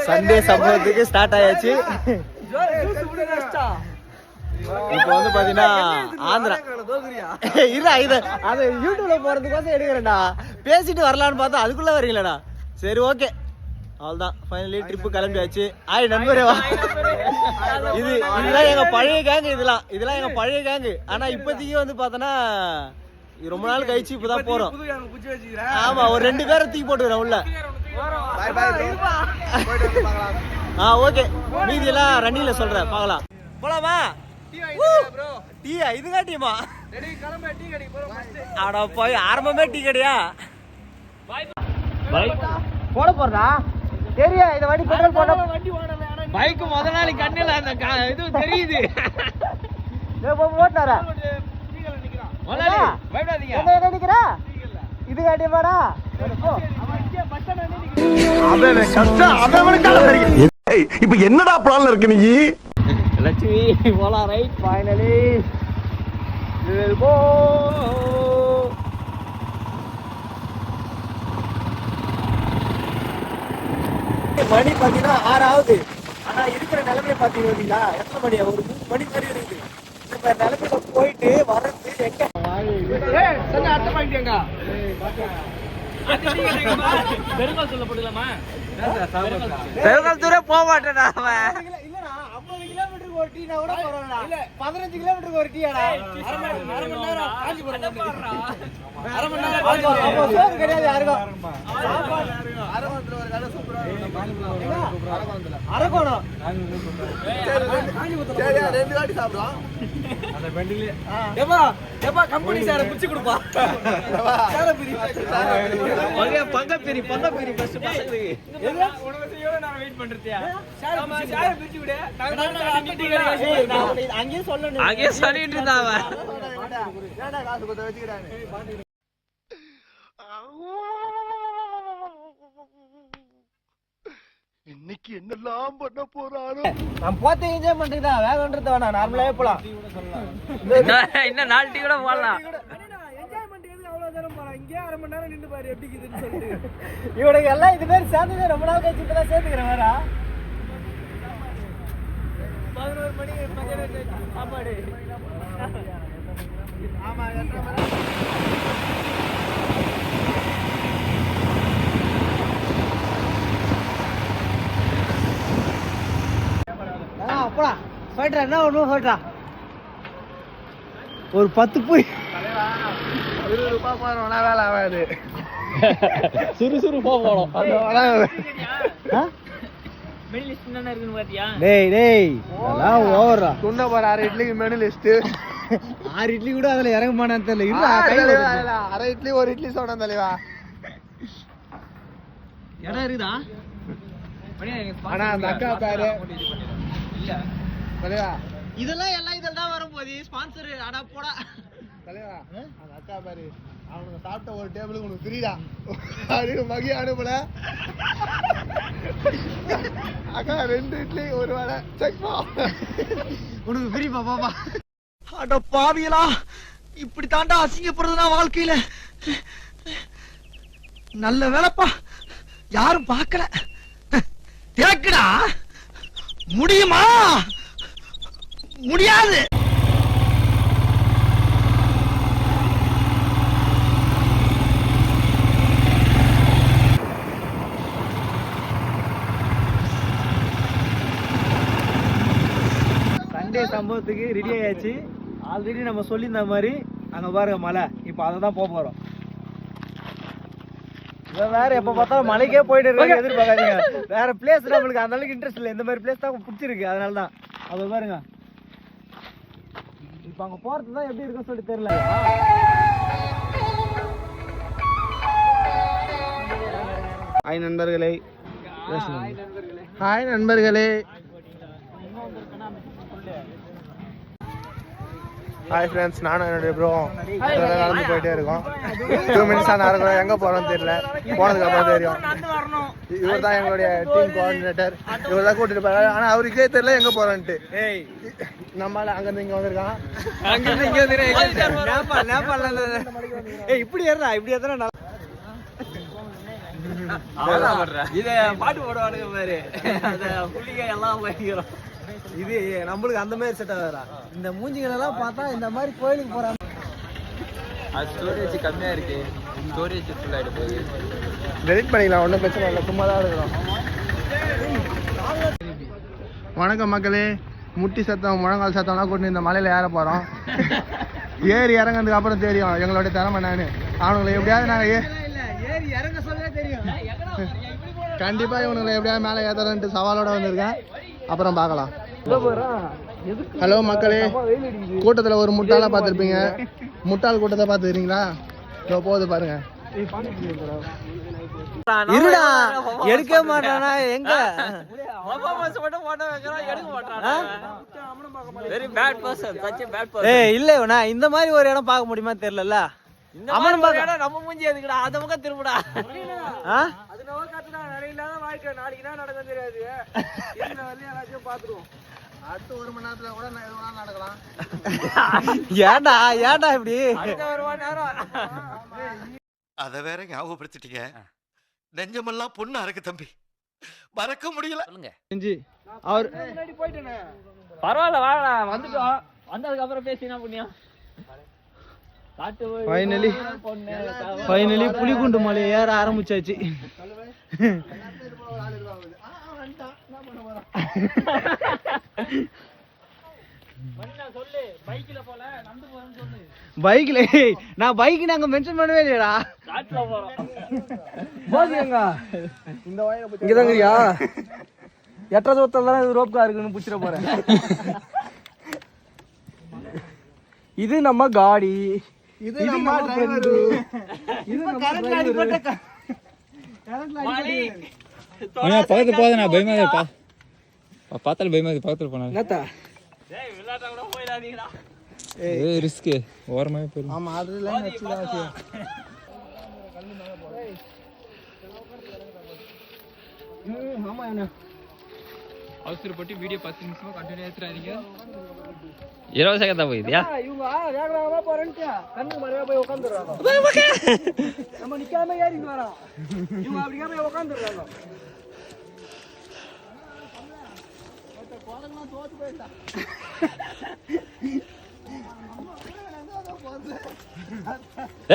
Sunday சம்பவத்துக்கு start ஆயாச்சு. இப்ப வந்து பாத்தீங்கன்னா ஆந்திரா இல்ல இது அது யூடியூப்ல போறதுக்கோசம் எடுக்கிறேன்டா. பேசிட்டு வரலான்னு பார்த்தா அதுக்குள்ள வரீங்களடா. சரி ஓகே, அவ்வளவுதான். ஃபைனலி ட்ரிப்பு கிளம்பியாச்சு. ஆய் நண்பரே வா. இதெல்லாம் எங்க பழைய கேங்கு. இதெல்லாம் எங்க பழைய கேங்கு. ஆனா இப்போதைக்கு வந்து பார்த்தோன்னா ரொம்ப நாள் கழிச்சு இப்பதான் போறோம். ஆமா, ஒரு 2 பேரை தூக்கி போட்டுக்கிறேன் உள்ள. ஓகே, மீதி எல்லாம் ரன்னிங்ல சொல்றேன், பார்க்கலாம். போலாமா? டீயா? இதுங்க டீமா? அட போய் ஆரம்பமே டீ கடையா? போட போறா சரியா? இந்த வண்டி பெட்ரோல் போட பைக் முதலாளி கண்ணில அந்த இது தெரியுது. ஓட்டாரா இது காட்டியமாடா? இப்ப என்னடா பிளான்ல இருக்கு நீ? லட்சுமி போலாம். ரைட், ஃபைனலி மணி பாத்தீங்கன்னா 6 ஆகுது. ஆனா இருக்கிற நிலைமையை பாத்தீங்கன்னா எத்தனை மணியா? ஒரு 3 மணி மாதிரி இருக்குது. இந்த நிலைமையில போயிட்டு வர்றது எங்க பெருங்கால் சொல்ல போடலாமா? பெருங்கால் தூரம் போக மாட்டேன். 50 கிலோமீட்டருக்கு ஒரு டீ கூட போறோம்டா. 15 கிலோமீட்டருக்கு ஒரு டீயாடா? அரை மணி நேரம் காஞ்சி போறோம். அரை மணி நேரம் சோறு கிடையாது யாருக்கும். அரகோணத்துல ஒரு கடை சூப்பரா அரகோணம். சரி 2 வாட்டி சாப்பிடுவோம். அந்த பெண்டிலே ஏப்பா கம்பெனி சார பிச்சு கொடுப்பா. சார பிரி பங்க பிரி ஃபர்ஸ்ட் பசங்களுக்கு. உனக்கு செய்யவே நான் வெயிட் பண்றேன். சார பிரிச்சு விடு. அங்கேயே சொல்லணும். அங்கேயே சொல்லிட்டு இருந்தாவ. ஏடா காசு கொடுத்து வச்சுக்கிறானே. இன்னைக்கு என்னெல்லாம் பண்ண போறாரோ. நான் போத்த என்ஜாய் பண்றதா வேகன்றது வேணா, நார்மலாவே போலாம். இன்னும் 4 டீ கூட போடலாம். என்ஜாய் பண்றது அவ்வளவு நேரம் போலாம். இங்கே அரை மணி நேரம் நின்று பாரு எப்படி இருக்குதுன்னு சொல்லிட்டு. இவனுக்கு எல்லாம் இது பேர் சேர்ந்ததே ரொம்ப நாள் கழிச்சு இப்பதான் சேர்த்துக்கிறேன். வேற 11 மணிக்கு சாப்பாடு. ஆமா அப்படா போயிட்டா. என்ன ஒண்ணு போயிட்டா? ஒரு 10 போய் 20 ரூபாய் போறோம்னா வேலை ஆகாது. சுறுசுறுப்பா போனோம். மெனு லிஸ்ட் என்ன இருக்குன்னு பாத்தியா? டேய் அதெல்லாம் ஓவரா. துண்ண போற 6 இட்லிக்கு மெனு லிஸ்ட். 6 இட்லி கூட அதுல இறங்க மாட்டான்னு தெரியல. இல்ல 1/2 இட்லி 1 இட்லி சொன்னேன் தலைவா. இடம் இருக்குதா? ஆனா அந்த அக்கா பாரு இல்ல தலைவா, இதெல்லாம் எல்லாம் இதெல்லாம் வரும்போது ஸ்பான்சர் அடா போடா தலைவா. அந்த அக்கா பாரு, அவனுக்கு சாப்பிட்ட ஒரு டேபிளுக்கு உனக்கு ஃப்ரீடா அப்படின்னு மகி அனுப்பல. அக்கா 2 இட்லி 1 வடை செக்மா உனக்கு ஃப்ரீ பாப்பா. அட பாவியலா, இப்படி தாண்டா அசிங்கப்படுறதுனா வாழ்க்கையில. நல்ல வேலைப்பா, யாரும் பார்க்கல. தேக்குடா முடியுமா? முடியாது. சண்டே சம்பவத்துக்கு ரெடி ஆயாச்சு. ஆல்ரெடி நம்ம சொல்லியிருந்த மாதிரி அங்க பாருங்க மலை. இப்போ அதை தான் போக போறோம். வேற எப்ப பார்த்தாலும் மலைக்கே போயிட்டு இருக்காங்க. எதிர்பார்க்காதீங்க. வேற பிளேஸ் நம்மளுக்கு அந்த அளவுக்கு இன்ட்ரெஸ்ட் இல்லை. இந்த மாதிரி பிளேஸ் தான் பிடிச்சிருக்கு. அதனால தான் அதை பாருங்க. இப்ப அங்க போறது தான் எப்படி இருக்குன்னு சொல்லி தெரியல. ஹாய் நண்பர்களே. ஹாய் நண்பர்களே. ஹாய் ஃப்ரெண்ட்ஸ், நானும் என்னுடைய ப்ரோ நடந்து போயிட்டே இருக்கோம். 2 மினிட்ஸாக நடக்கிறோம். எங்கே போகிறோம்னு தெரியல. போனதுக்கு அப்புறம் தெரியும். இவர் தான் எங்களுடைய டீம் கோஆர்டினேட்டர். இவர் தான் கூட்டிட்டு போறாரு. ஆனால் அவருக்கே தெரியல எங்கே போகிறோன்ட்டு. நம்மளால அங்கேருந்து இங்கே வந்திருக்கான். இப்படி ஏறா இப்படி ஏறா இது பாட்டு போடுவானுங்க பாரு அந்த புள்ளிங்க எல்லாம் பயங்கரம். இது நம்மளுக்கு அந்த மாதிரி செட் ஆகுறா. இந்த மூஞ்சிகள் எல்லாம் பார்த்தா இந்த மாதிரி கோயிலுக்கு போறாங்க. அது ஸ்டோரேஜ் கம்மியா இருக்கு, ஸ்டோரேஜ் ஃபுல் ஆயிட்டு போகுது. டெலிட் பண்ணிக்கலாம், ஒன்றும் பிரச்சனை இல்லை, சும்மா தான் இருக்கிறோம். வணக்கம் மக்களே. முட்டி சத்தம் முழங்கால் சத்தம்லாம் கூட்டு இந்த மலையில் ஏற போகிறோம். ஏறி இறங்கினதுக்கு அப்புறம் தெரியும் எங்களுடைய திறமை நான். அவனுங்களை எப்படியாவது நாங்கள் ஏறி இறங்க சொல்லவே தெரியும். கண்டிப்பாக இவனுங்களை எப்படியாவது மேலே ஏற்றுறேன்ட்டு சவாலோட வந்திருக்கேன். அப்புறம் பார்க்கலாம். ஹலோ மக்களே, கூட்டத்தில் ஒரு முட்டாளாக பார்த்துருப்பீங்க. முட்டாள் கூட்டத்தை பார்த்துக்கிறீங்களா? இதோ போகுது பாருங்க. இருடா, எடுக்க மாட்டானா? எங்க இல்ல இந்த மாதிரி ஒரு இடம் பார்க்க முடியுமா தெரியல. அவனும் நம்ம மூஞ்சி எதுக்குடா அந்த பக்கம் திரும்புடா. அடுத்த 1 மணி நேரத்துல கூட எதுவும் நடக்கலாம். ஏண்டா ஏண்டா இப்படி? அத வேற ஞாபகப்படுத்திட்டீங்க. நெஞ்சமெல்லாம் பொண்ணா இருக்கு தம்பி, மறக்க முடியல. அவர் பரவாயில்ல, வாடா, வந்துட்டோம். வந்ததுக்கு அப்புறம் பேசினா புண்ணியம். ஃபைனலி புலிகுண்டு மலை ஏற ஆரம்பிச்சாச்சு. பைக்ல நான் பைக் நாங்க மென்ஷன் பண்ணவே இல்லையடா. இங்கதாங்கறியா? 8 தூரத்துல தான் ரோப் கார் இருக்குன்னு புடிச்சிட போறேன். இது நம்ம காடி, இது நம்ம டிரைவர், இது நம்ம டிரைவர். பக்கத்துல போதா பயமா இருப்பா. பார்த்தால பயமா இருக்கு. பக்கத்துல போனா என்னத்தா ரிஸ்க் ஓரமாவே போயிடும். ஆமா, அதுல வச்சுதான் ஆமா. என்ன அவசரப்பட்டு வீடியோ 10 நிமிஷமா கண்டினியூ ஏத்துறாதீங்க. 20 செகண்ட் தான் போயிடுயா. இவங்க வேகமா போறேன்ட்டு கண்ணுக்கு மறைவா போய் உட்காந்துடுறாங்க. நம்ம நிக்காம ஏறிட்டு வரோம். இவங்க அப்படியே போய் உட்காந்துடுறாங்க.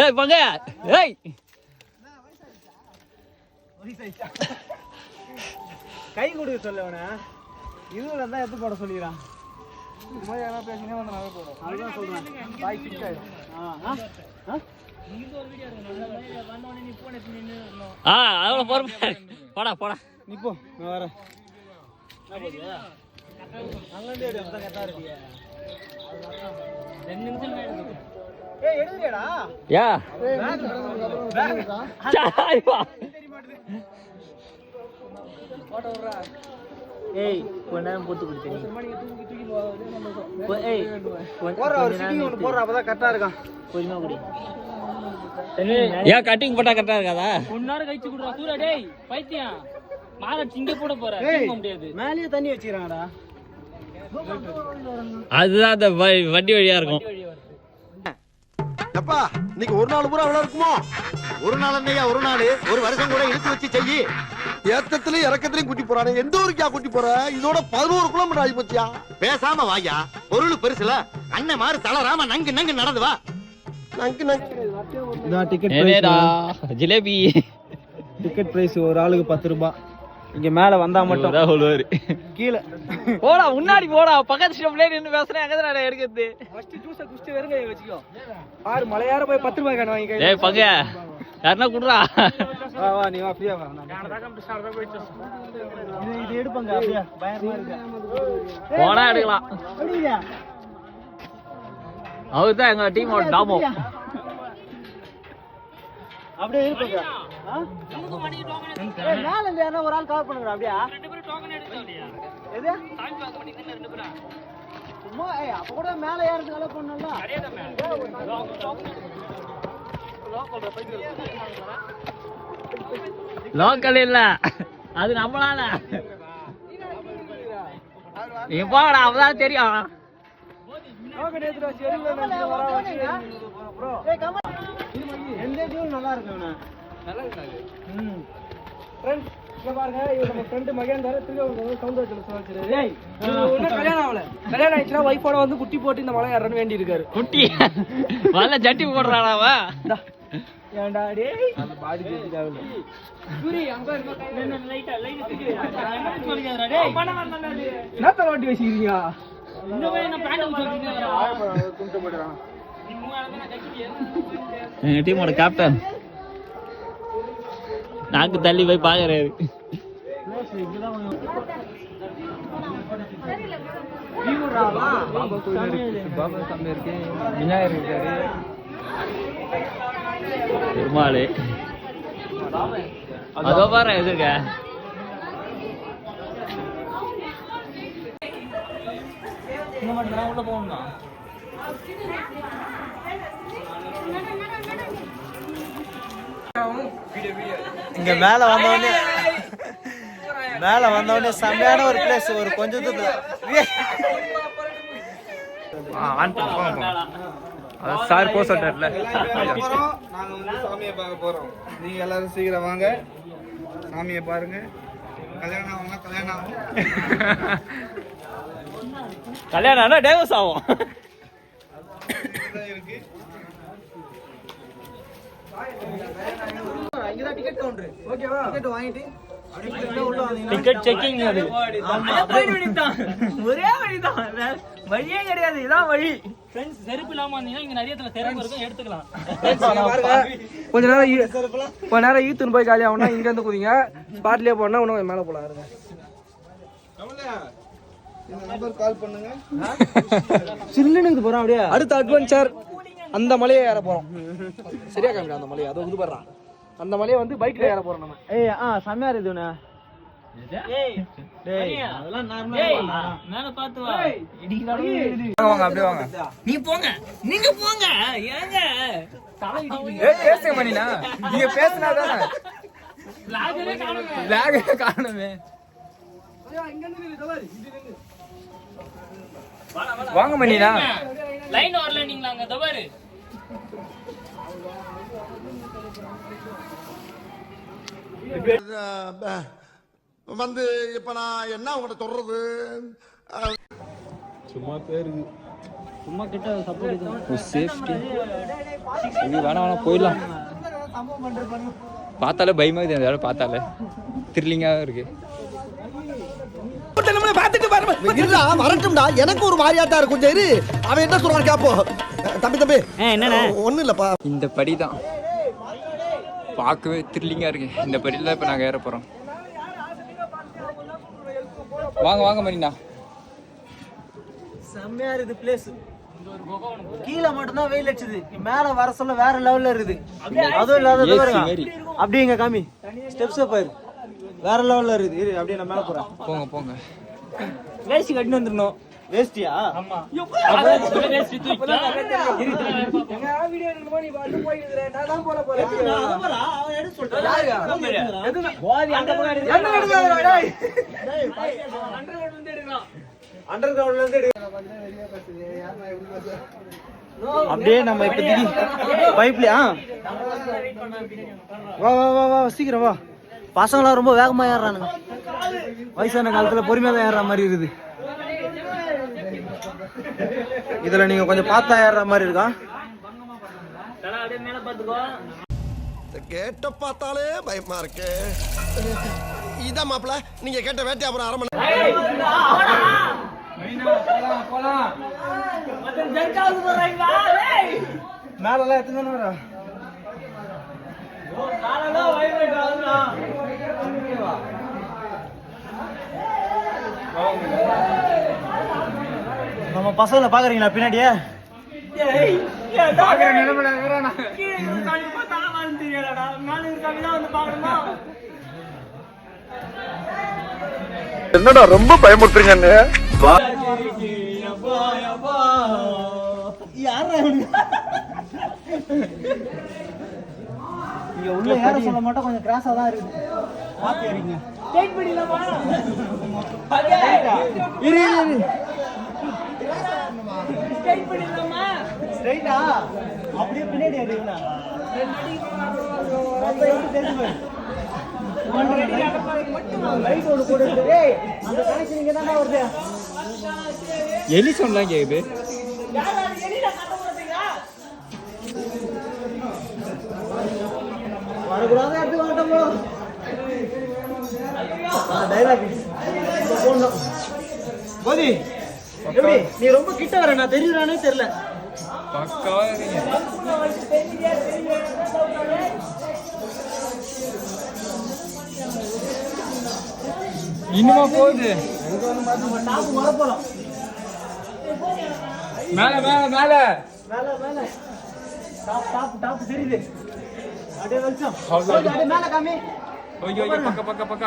ஏய் பங்க, ஏய் கை கொடுக்க சொல்லவன இதுல தான் எடுத்து போட சொல்லிடுறான். பேசினே வந்து நான் போறோம். அதுதான் சொல்றேன். பாய் சிக்காய். அவ்வளோ போற. போடா போடா, நீ போ, நான் வரேன். அங்கண்டே எடுத்தா கரெக்டா இருக்கு. 2 நிமிஷம் எடுத்து. ஏய் எடுங்கடா. யா சாய் வா. போட்டோ வரா. ஏய் கொஞ்சம் போட்டு குடி தண்ணி. ஏய் போறா, ஒரு சிட்டிங் ஒன்னு போறா, அப்பதான் கரெக்டா இருக்கான். கொஞ்சமா குடி. ஏன் கட்டிங் போட்டா கரெக்டா இருக்காதா? 1 நேரம் கழிச்சு குடுறா. சூரா டேய் பைத்தியம், மாலை சிங்க போட போற. தூங்க முடியாது. மேலயே தண்ணி வச்சிராங்கடா. அதுதான் அந்த வண்டி வழியா இருக்கும். அப்பா இன்னைக்கு ஒரு நாள் பூரா அவ்வளவு இருக்குமோ? ஒரு நாள் என்னையா, ஒரு நாள், ஒரு வருஷம் கூட இழுத்து வச்சு செய்யி. ஏத்தத்திலயும் இறக்கத்திலயும் கூட்டி போறானே, எந்த ஊருக்கா கூட்டி போற? இதோட 11 கிலோமீட்டர் ஆகி போச்சியா. பேசாம வாயா, பொருள் பெருசுல அண்ணன் மாதிரி தளராம நங்கு நங்கு நடந்து வா. நங்கு நங்கு. டிக்கெட் ஜிலேபி டிக்கெட் பிரைஸ் ஒரு ஆளுக்கு 10 ரூபாய். இங்க மேல வந்தா மட்டும் தான் சொல்லுவாரு. கீழே போடா, முன்னாடி போடா. பக்கத்து ஸ்டெப்ல நின்னு பேசுறேன். எங்கடா எடுக்கிறது? ஃபர்ஸ்ட் ஜூஸ குடிச்சு வெறுங்க வெச்சுக்கோ. ஆறு மலையார போய் 10 ரூபாய் காண வாங்கி. ஏய் பங்க, யாரனா குடுறா. வா வா, நீ வா, ஃப்ரீயா வா. இது எடுப்பங்க. அப்படியே பயமா இருக்கு. போனா எடுக்கலாம். அவர்தான் எங்க டீமோட டாமோ. அப்படியே இருப்பங்க. ஏய் மேல இருந்து யாரனா ஒரு ஆள் கவர் பண்ணுங்க. அப்படியே 2 பேரும் டோக்கன் எடுத்துட்டீங்க. எது சாமி பார்க்க மாட்டீங்க 2 பேரும். சும்மா ஏய் அப்ப கூட மேல ஏறதுக்கு அலோ பண்ணல. அடேடா மேல லோக்கல் இல்ல, அது நம்மளால. நீ போடா, அப்பதான் தெரியும். டோக்கன் எடுத்துட்டு வா. சரிங்க வர வச்சு ப்ரோ. ஏய் கமா, எந்த டியூன் நல்லா இருக்குண்ணா. நல்லா இருக்கு. இங்க பாருங்க இவங்க நம்ம ஃப்ரெண்ட் மகேந்தர் திருவள்ளூர் சவுந்தரத்துல சொல்றாரு டேய் இன்னும் கல்யாணம் ஆகல கல்யாணம் ஆயிடுச்சுனா வைஃபோட வந்து குட்டி போட்டு இந்த மலை ஏறன்னு வேண்டி இருக்காரு குட்டி வல்ல ஜட்டி போடுறானா அவன் ஏன்டா டேய் அந்த பாடி கேட்டிட்டாவே சூரி அங்க என்ன லைட்டா தூக்கு சொல்லிங்கடா டேய் என்னத்த ஓட்டி வச்சிருக்கீங்க இந்த போய் என்ன பேண்ட் ஊத்திட்டீங்க கும்பிட்டு போடுறான் எங்க டீமோட கேப்டன் நாக்கு தள்ளி போய் பாக்குறாரு பாபா சாமி இருக்கு விநாயகர் இருக்காரு பெருமாள் அதோ பாரு எதுக்க உள்ள போகணும் இங்க மேல வந்தவொடனே செம்மையான ஒரு பிளேஸ் ஒரு கொஞ்சம் சார் போ சொல்றாருல நாங்க வந்து சாமியை பார்க்க போறோம். நீங்க எல்லாரும் சீக்கிரம் வாங்க, சாமியை பாருங்க. கல்யாணம் ஆகும்னா கல்யாணம் ஆகும். கல்யாணம் ஆனா டைவர்ஸ் ஆகும். இருக்கு இங்கதான் டிக்கெட் கவுண்டர். ஓகேவா? டிக்கெட் வாங்கிட்டு டிக்கெட் செக்கிங் அது. ஒரே வழிதான், வழியே கிடையாது, இதான் வழி. ஃப்ரெண்ட்ஸ் செருப்பு இல்லாம வந்தீங்கன்னா இங்க நிறைய திறமை இருக்கும், எடுத்துக்கலாம். கொஞ்ச நேரம் ஈத்துன்னு போய் காலி ஆகும்னா இங்க இருந்து குதிங்க, ஸ்பாட்லயே போனா இன்னும் மேல போலாம். இருங்க இந்த நம்பர் கால் பண்ணுங்க. சில்லுன்னு போறோம். அப்படியே அடுத்த அட்வென்ச்சர் அந்த மலையை ஏற போறோம். சரியா காமிடா அந்த மலையை, அதை இது பண்றான். அந்த மலையை வந்து பைக்ல ஏற போறோம் நம்ம. செம்மையா இருக்குதுண்ணா. மேல பாத்து வா. வாங்க அப்படியே வாங்க. நீ போங்க, நீங்க போங்க. ஏங்க பேசுங்க மணினா, நீங்க பேசினாதான் லாகே காணுமே. வாங்க மணினா, லைன் வரல நீங்க அங்க தவறு. வந்து இப்ப நான் என்ன உங்கள்கிட்ட சொல்றது? சும்மா கிட்ட சப்போர்ட் சேஃப்டி. இது வேணாம் போயிடலாம். பார்த்தாலே பயமா இருக்குது, அந்த இடம் பார்த்தாலே த்ரில்லிங்கா இருக்கு. வரட்டும்டா, எனக்கு ஒரு மாதிரியாட்டா இருக்கும். கொஞ்சம் இரு, அவன் என்ன சொல்றான் கேப்போ. தம்பி என்னண்ணே ஒண்ணும் இல்லப்பா. இந்த படி தான் பார்க்கவே த்ரில்லிங்கா இருக்கு. இந்த படியில இப்ப நாங்க ஏற போறோம். வாங்க வாங்க மணிண்ணா. செம்மையா இருக்குது பிளேஸ். கீழே மட்டும்தான் வெயில் அடிச்சுது, மேல வர சொல்ல வேற லெவல்ல இருக்குது. அதுவும் இல்லாத அப்படியே இங்க காமி ஸ்டெப்ஸ் பாரு, வேற லெவல்ல இருக்குது. இரு அப்படியே நான் மேல போறேன். போங்க போங்க. வேஷ்டி கட்டின்னு வந்துடணும். வேஷ்டியா? ஆமா. வேஷ்டி தூக்கிட்டா எங்க வீடியோ எடுக்கணுமா? நீ வந்து போயிடுற, நான் தான் போற போறேன். அவன் எடுத்து சொல்றான். அண்டர் கிரவுண்ட்ல இருந்து அப்படியே நம்ம இப்ப பைப்லயா வா வா வா வா சீக்கிரம் வா. பசங்களாம் ரொம்ப வேகமா ஏறானுங்க. வயசான காலத்துல பொறுமையா தான் ஏறுற மாதிரி இருக்குது. இதுல நீங்க கொஞ்சம் பார்த்தா ஏறுற மாதிரி இருக்கா. கேட்ட பார்த்தாலே பயமா இருக்கு. இதான் மாப்பிள, நீங்க கேட்ட வேட்டை அப்புறம் அரை மணி மேலாம் எத்தனை வர நம்ம பசங்களை பாக்குறீங்களா பின்னாடியே? என்னடா ரொம்ப பயமுறுத்துறீங்க. இங்க உள்ள ஏற சொல்ல மாட்டோம், கொஞ்சம் கிராஸா தான் இருக்கு. பாத்து ஏறிங்க. இரு இரு ஸ்ட்ரைட்டா அப்படியே பின்னாடி ஏறிங்களா? எலி சொன்னலாம் கேக்குது. வரக்கூடாத எடுத்து வாட்டம் போ. டைலாக் போடணும். போதி எப்படி நீ ரொம்ப கிட்ட வர நான் தெரியுறானே தெரியல. பக்காவா இருக்கீங்க. இன்னுமா போகுது. மேல மேல மேல மேல மேல டாப் தெரியுது. அப்படியே வெளிச்சம். அப்படியே மேல காமி. ஓகே ஓகே பக்க பக்க பக்க.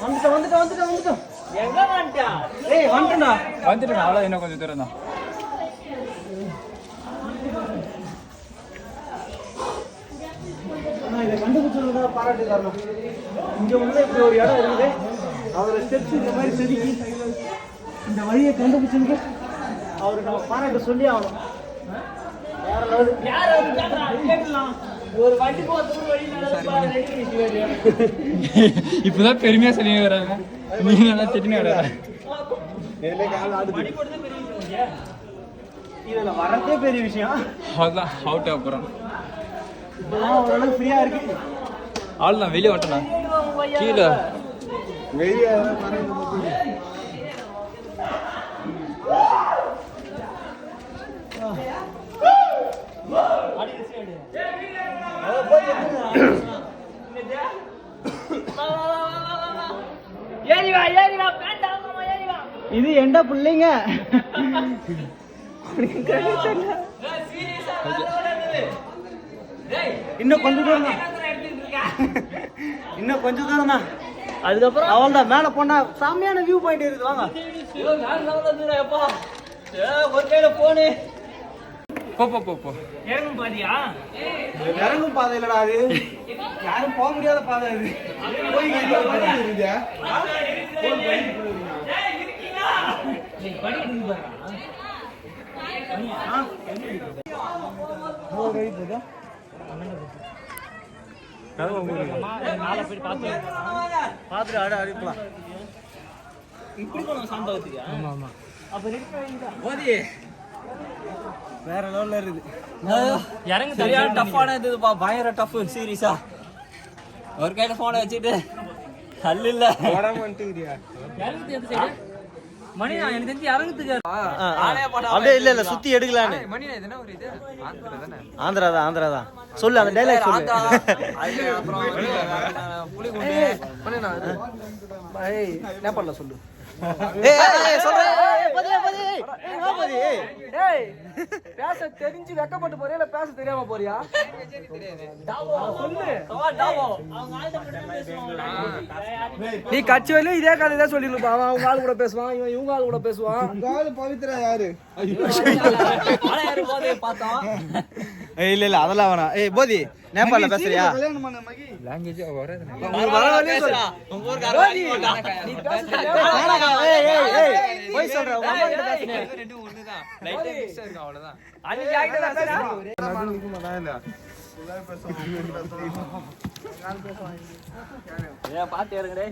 வந்துட்டோம். எங்க வந்துட்டா? ஏய் வந்துட்டா. அவ்வளவு இன்னும் கொஞ்சம் தூரம் தான். இதை கண்டுபிடிச்சது பாராட்டு காரணம். இங்க உள்ள இப்படி ஒரு இடம் இருக்குது. அவரை ஸ்டெப்ஸ் இந்த மாதிரி செதுக்கி இந்த வழியை கண்டுபிடிச்சதுக்கு அவருக்கு நம்ம பாராட்டு சொல்லி ஆகணும். வேற லெவல். ஒரு வண்டி இப்பதான் பெருமையா சொல்லி வராங்க. நீங்க நல்லா திட்டினு வராங்க. இதுல வரதே பெரிய விஷயம். அவ்வளோதான் அவுட் அப்புறம். இப்பதான் ஓரளவுக்கு ஃப்ரீயா இருக்கு. அவ்வளோதான் வெளியே ஓட்டலாம். கீழே இது எந்த பிள்ளைங்க இன்னும் கொஞ்சம் தூரம் தான். இன்னும் கொஞ்சம் தூரம் தான். அதுக்கப்புறம் அவள் தான் மேல போனா செம்மையான வியூ பாயிண்ட் இருக்குது. வாங்க ஒரு கையில போனு போ இறங்கும் பாதை இல்லடா அது. யாரும் போக முடியாத பாதை அது. பாத்துட்டு ஆட அடிக்கலாம். வேற லெவல்ல இருக்குது. இறங்க சரியான டஃப்பான இதுப்பா, பயங்கர டஃப் சீரியஸா. ஒரு கையில போனை வச்சுட்டு கல்லு இல்ல மணி எனக்கு தெரிஞ்சு இறங்குறதுக்கு அப்படியே இல்ல சுத்தி எடுக்கலான்னு. மணி எதுனா ஒரு இது ஆந்திரா தான் சொல்லு. அந்த டைலாக் சொல்லு. நேபாள சொல்லு. பேச தெரிஞ்சு வெக்கப்பட்டு போறியா இல்ல பேச தெரியாம போறியா? நீ கட்சி வரையும் இதே கதை தான் சொல்லிருப்பா. அவன் அவங்க ஆள் கூட பேசுவான், இவன் இவங்க ஆள் கூட பேசுவான். பவித்ரா யாரு? இல்ல அதெல்லாம் வேணாம். ஏய் போதி நேபாள பேசுறியா? லாங்குவேஜ் வராது. போய் சொல்ற உங்க அம்மா கிட்ட பேசுனே. ரெண்டும் ஒண்ணுதான். லைட்டா மிக்ஸ் இருக்கு அவ்வளவுதான். பாத்து இறங்குடே.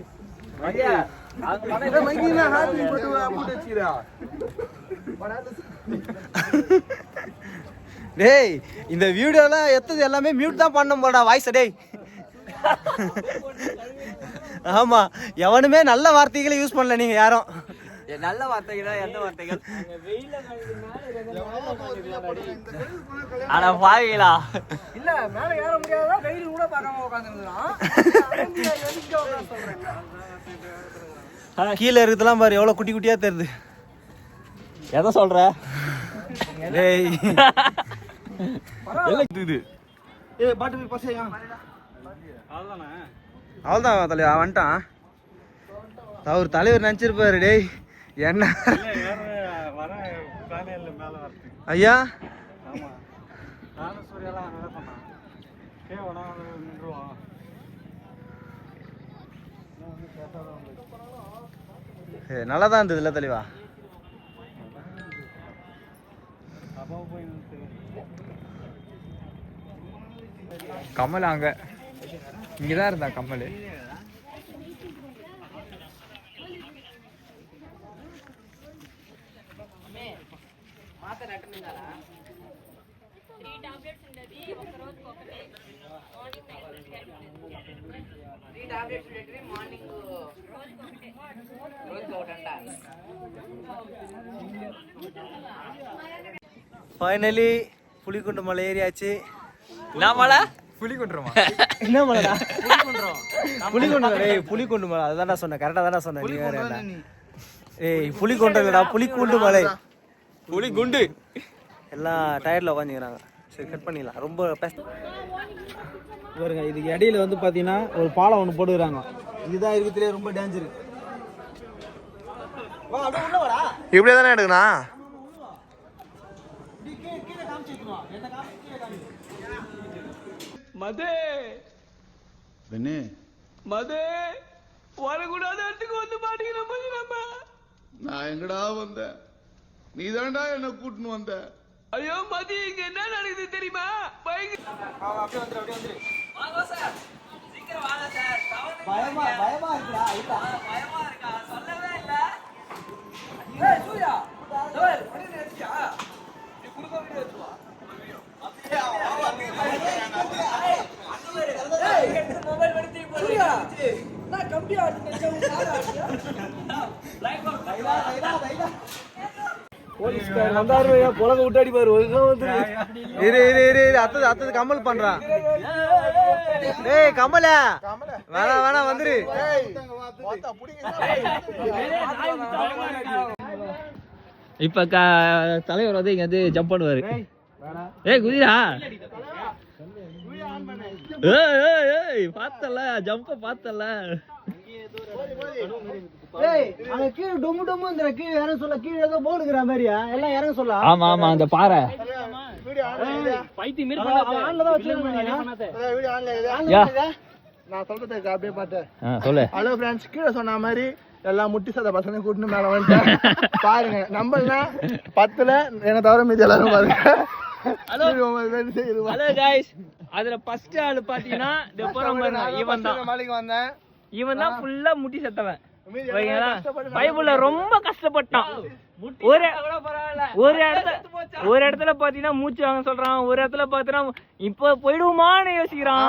டேய் இந்த வீடியோல எத்தது எல்லாமே மியூட் தான் பண்ணணும் போடா வாய்ஸ். டேய் ஆமா எவனுமே நல்ல வார்த்தைகளை யூஸ் பண்ணல நீங்க யாரும். நல்ல வார்த்தைகளா எந்த வார்த்தைகள்? ஆனா பாவீங்களா இல்ல மேல ஏற முடியாதா வெயில் கூட பார்க்காம உட்கார்ந்திருந்தான். கீழே இருக்குதெல்லாம் பாரு எவ்வளவு குட்டி குட்டியா தெரியுது. எதை சொல்ற? டேய் ஏய் பாட்டு போய் பசையா. அவ்வளோதான் தலைவா வந்துட்டான். அவர் தலைவர் நினச்சிருப்பாரு. டேய் என்ன ஐயா நல்லா தான் இருந்தது இல்லை தலைவா. கமல் அங்க இங்கதான் இருந்தா கம்மல். ஃபைனலி புலிக்குண்டு மலை ஏறியாச்சு. என்ன மலை? புலிக்குண்டுமா? என்ன மலைடா? புலிக்குண்டு மலை. புலிக்குண்டு மலை அதுதான்டா சொன்னேன். கரெக்டா தான்டா சொன்னேன். நீ வேற என்ன? ஏய் புலிக்குண்டு இல்லடா, புலிக்குண்டு மலை. புலிகுண்டு. எல்லாம் டயர்ல உட்காந்துக்கிறாங்க. சரி கட் பண்ணிடலாம். ரொம்ப பாருங்க, இதுக்கு இடையில வந்து பாத்தீங்கன்னா ஒரு பாலம் ஒன்று போட்டுக்கிறாங்க. இதுதான் இருக்கிறதுலே ரொம்ப டேஞ்சர். இப்படியே தானே எடுக்கணும். மதே மதே வரக்கூடாத இடத்துக்கு வந்து மாட்டேங்கிற. நான் எங்கடா வந்தேன்? நீ தான்டா என்ன கூட்டின்னு வந்த. ஐயோ மதி, இங்க என்ன நடக்குது தெரியுமா? பயமா இருக்குடா. சொல்லவே இல்ல. புலக விட்டாடி பாரு. அத்தது கமல் பண்றான். டேய் கமல வேணா வந்துரு. இப்ப தலைவர் வந்து இங்க வந்து ஜம்ப் பண்ணுவாரு. ஏய் குதிரா, பார்த்தல ஜம்ப பார்த்தல. கீழே டொம்மு டொம்மு இந்த கீழே இறங்க சொல்ல. கீழே ஏதோ போடுக்கிற மாதிரியா எல்லாம் இறங்க சொல்ல. ஆமா ஆமா, அந்த பாறை. பைத்தியம் நான் சொல்றதுக்கு அப்படியே பார்த்தேன். சொல்லு. ஹலோ ஃப்ரெண்ட்ஸ், கீழே சொன்ன மாதிரி எல்லாம் முட்டி சத பசங்க கூட்டின்னு மேல வந்துட்டேன். பாருங்க, நம்மளா 10ல என்ன தவிர மீதி எல்லாரும் பாருங்க. ஹலோ गाइस, அதுல ஃபர்ஸ்ட் ஆளு பாத்தீங்கன்னா இவன் தான் ஃபுல்லா முட்டி செத்தவன். பைபிள்ல ரொம்ப கஷ்டப்பட்டான். ஒரு இடத்துல பாத்தீங்கன்னா மூச்சு வாங்க சொல்றான், ஒரு இடத்துல பாத்தீங்கன்னா இப்ப போயிடுவோமான்னு யோசிக்கிறான்.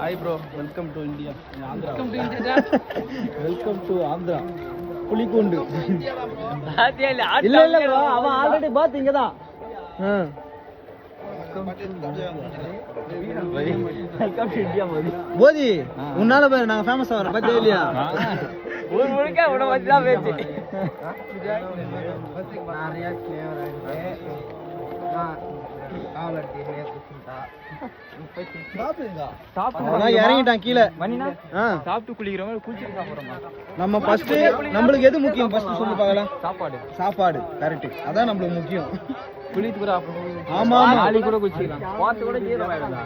Hi bro, welcome to India. Welcome to Andhra. புலிக்குண்டு. இல்ல இல்ல bro, அவன் ஆல்ரெடி பாத்து இங்க தான். வெல்கம் டு இந்தியா மோதி. மோதி, உன்னால பாரு நாங்க ஃபேமஸ் ஆவறோம் பாத்தியா இல்லையா? ஊர் முழுக்க உன வச்சு தான் பேச்சு. நிறைய ஃப்ளேவர் இருக்கு. இறங்கிட்டான் கீழே. சாப்பிட்டு குளிக்கிறவங்க குளிச்சுட்டு சாப்பிடுறோமா? நம்ம ஃபர்ஸ்ட் நம்மளுக்கு எது முக்கியம் ஃபர்ஸ்ட் சொல்லி பார்க்கலாம். சாப்பாடு கரெக்ட், அதான் நம்மளுக்கு முக்கியம். குளித்து கூட ஆமா ஆளி கூட குளிச்சுக்கலாம். பார்த்து கூட ஜீரமாயிடும்டா.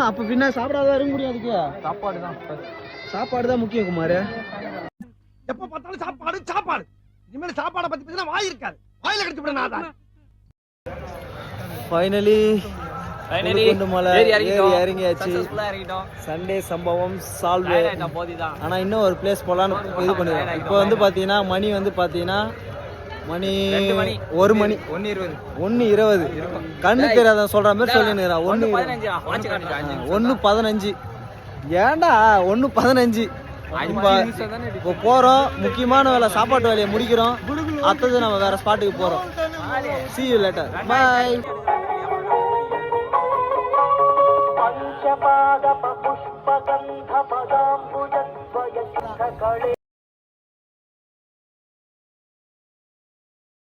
அப்ப பின்ன சாப்பிடாத இருக்க முடியாதுக்கு. சாப்பாடு தான் முக்கியம் குமார். எப்ப பார்த்தாலும் சாப்பாடு. இனிமேல் சாப்பாடை பத்தி பேசினா வாய் இருக்காது. வாயில கடிச்சு விட நான். ஃபைனலி இறங்கியாச்சு. சண்டே சம்பவம் சால்வ். ஆனா இன்னும் ஒரு பிளேஸ் போலான்னு இது பண்ணிடுறோம். இப்போ வந்து பாத்தீங்கன்னா மணி 1:20. கண்ணு தெரியாத சொல்ற மாதிரி சொல்லினுறான். 1:15. ஏன்டா 1:15? இப்போ போறோம், முக்கியமான வேலை சாப்பாட்டு வேலையை முடிக்கிறோம். அடுத்தது நம்ம வேற ஸ்பாட்டுக்கு போறோம். See you later. Bye. पंचपादप पुष्पगंध पदा